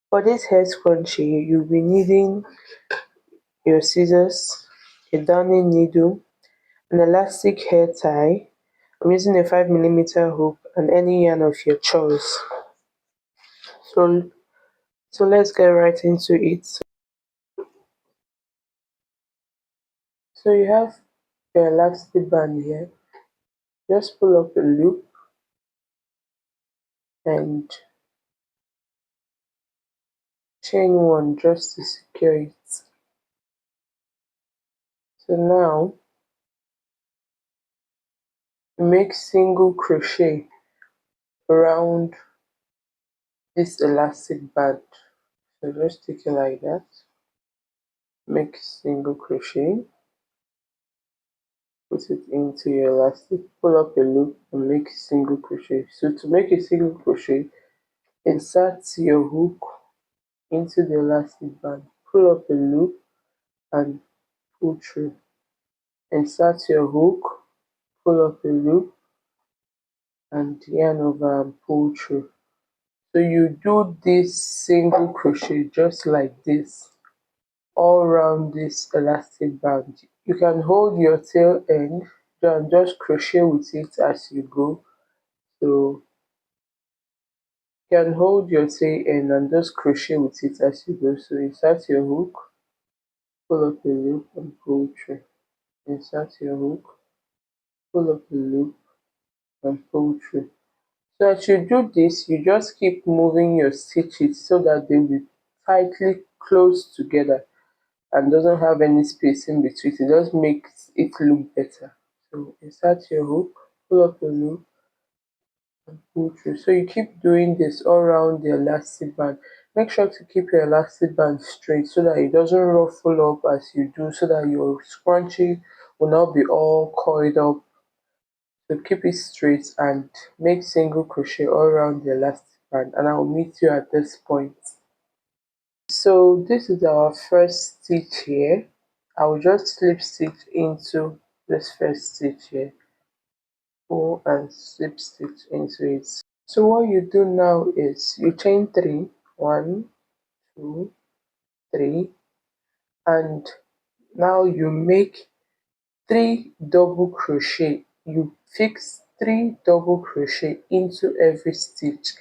For this hair scrunchie, you'll be needing your scissors, a darning needle, an elastic hair tie. I'm using a 5mm hook and any yarn of your choice. So let's get right into it. So you have your elastic band here. Just pull up a loop and chain one just to secure it. So now make single crochet around this elastic band. So just take it like that. Make single crochet, put it into your elastic, pull up a loop and make single crochet. So to make a single crochet, insert your hook into the elastic band, pull up a loop and pull through. Insert your hook, pull up a loop and yarn over and pull through. So you do this single crochet just like this all around this elastic band. You can hold your tail end and just crochet with it as you go. So you can hold your tail end and just crochet with it as you go. So insert your hook, pull up a loop and pull through. Insert your hook, pull up a loop and pull through. So as you do this, you just keep moving your stitches so that they will be tightly close together and doesn't have any space in between. It just makes it look better. So insert your hook, pull up a loop and pull through. So you keep doing this all around the elastic band. Make sure to keep your elastic band straight so that it doesn't ruffle up as you do, so that your scrunchie will not be all coiled up. So keep it straight and make single crochet all around the elastic band, and I'll meet you at this point. So this is our first stitch here. I will just slip stitch into this first stitch here, pull and slip stitch into it. So what you do now is you chain 3, 1, 2, 3, and now you make 3 double crochet. You fix 3 double crochet into every stitch.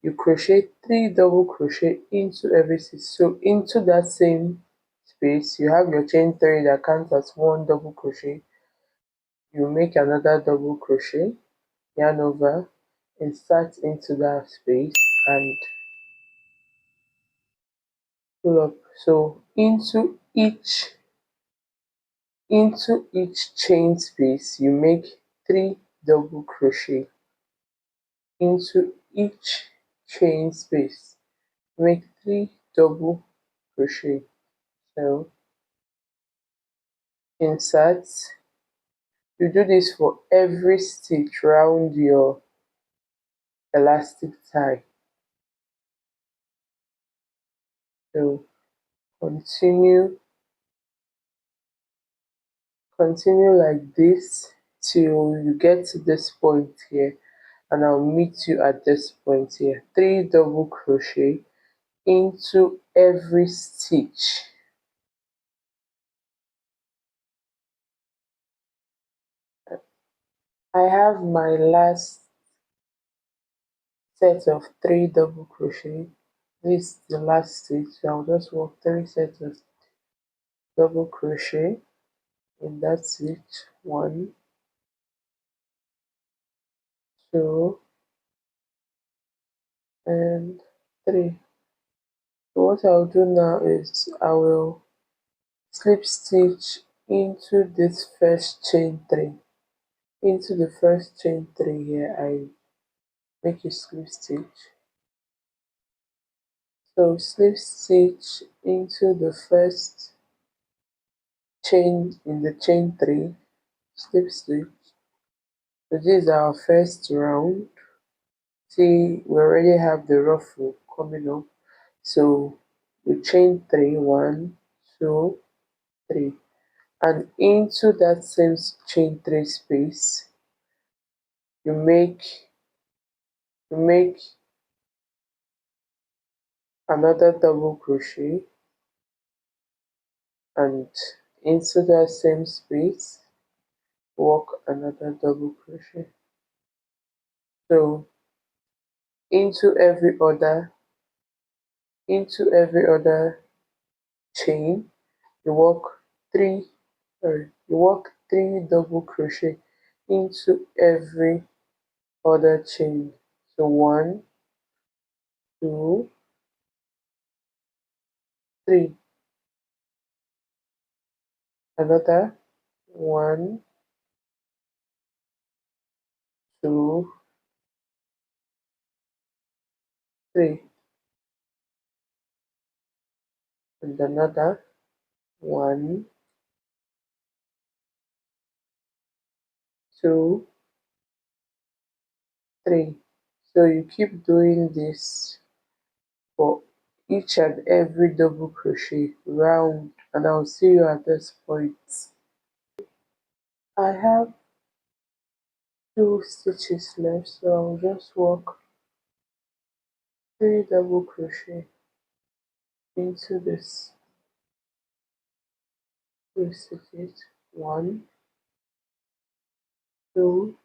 You crochet 3 double crochet into every stitch. So into that same space you have your chain 3 that counts as 1 double crochet. You make another double crochet, yarn over, insert into that space and pull up. So into each chain space you make 3 double crochet. Into each chain space make 3 double crochet. So insert. You do this for every stitch round your elastic tie. So continue like this till you get to this point here, and I'll meet you at this point here. 3 double crochet into every stitch. I have my last set of 3 double crochet. This is the last stitch, so I'll just work 3 sets of double crochet in that stitch. 1, 2 and 3. So what I'll do now is I will slip stitch into this first chain 3. Into the first chain 3 here I make a slip stitch. So slip stitch into the first chain in the chain 3, slip stitch. So this is our first round. See, we already have the ruffle coming up. So we chain 3, 1, 2, 3, and into that same chain 3 space you make another double crochet, and into that same space work another double crochet. So into every other chain you work three double crochet into every other chain. So one, two, three. Another one, two, three. And another one, two, three. So you keep doing this for each and every double crochet round, and I'll see you at this point. I have two stitches left, so I'll just work three double crochet into this two stitches. One, two,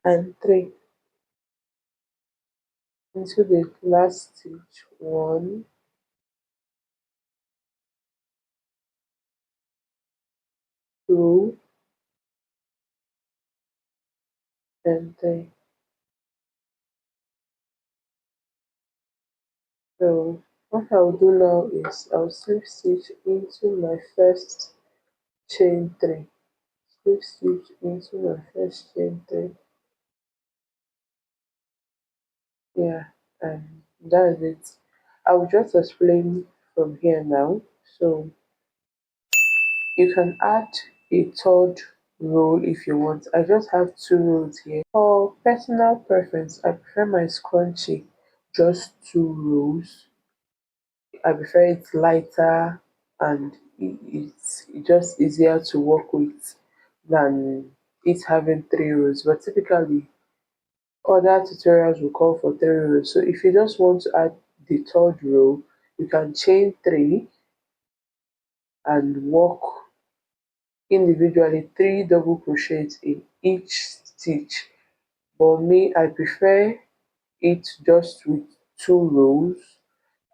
and three. Into the last stitch. One, two, and three. So what I'll do now is I'll slip stitch into my first chain three. Slip stitch into my first chain three. Yeah, and that's it. I'll just explain from here now. So you can add a third row if you want. I just have two rows here. For personal preference, I prefer my scrunchie just two rows. I prefer it lighter, and it's just easier to work with than it having three rows. But typically other tutorials will call for three rows. So if you just want to add the third row, you can chain three and work individually three double crochets in each stitch. But me, I prefer it just with two rows.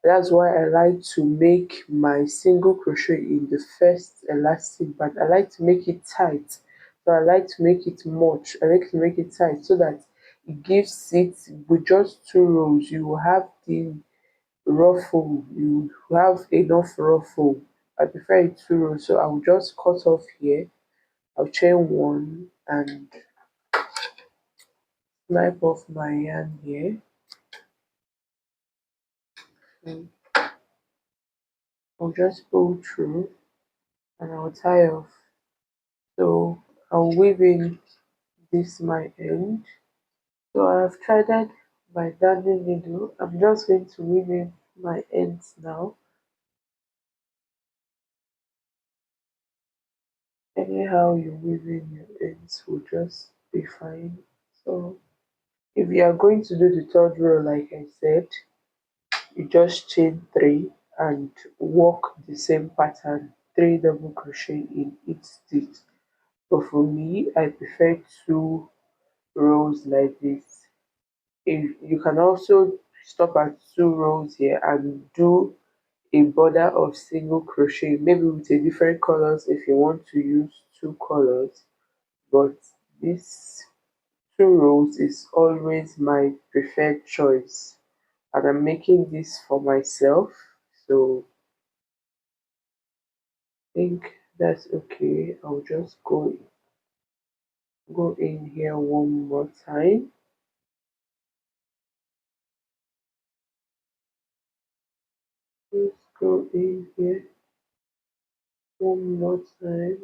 That's why I like to make my single crochet in the first elastic band. I like to make it tight. So I like to make it much. I like to make it tight so that it gives it with just two rows. You will have the ruffle. You have enough ruffle. I prefer it two rows. So I will just cut off here. I'll chain one and snipe off my yarn here. And I'll just pull through and I'll tie off. So I'll weave in this my end. So I have threaded my darning needle. I'm just going to weave in my ends now. Anyhow you weave in your ends will just be fine. So if you are going to do the third row like I said, you just chain three and work the same pattern, three double crochet in each stitch. But for me, I prefer two rows like this. If you can also stop at two rows here and do a border of single crochet, maybe with a different colors if you want to use two colors. But this two rows is always my preferred choice, and I'm making this for myself, so I think that's okay. I'll just go in here one more time. Let's go in here one more time.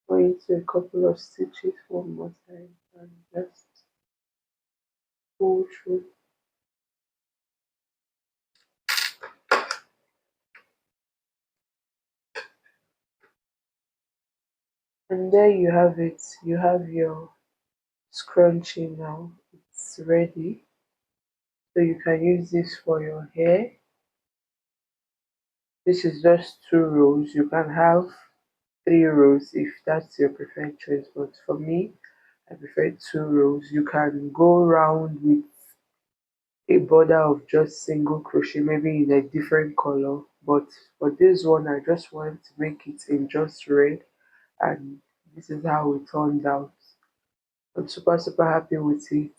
Go into a couple of stitches one more time and just pull through. And there you have it. You have your scrunchie now. It's ready. So you can use this for your hair. This is just 2 rows. You can have 3 rows if that's your preferred choice, but for me, I prefer 2 rows. You can go round with a border of just single crochet, maybe in a different color, but for this one I just want to make it in just red, and this is how it turned out. I'm super happy with it.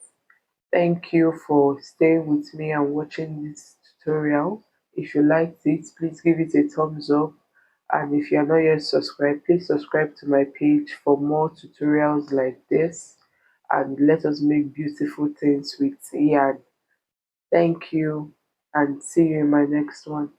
Thank you for staying with me and watching this tutorial. If you liked it, please give it a thumbs up, and if you are not yet subscribed, please subscribe to my page for more tutorials like this, and let us make beautiful things with yarn. Thank you, and see you in my next one.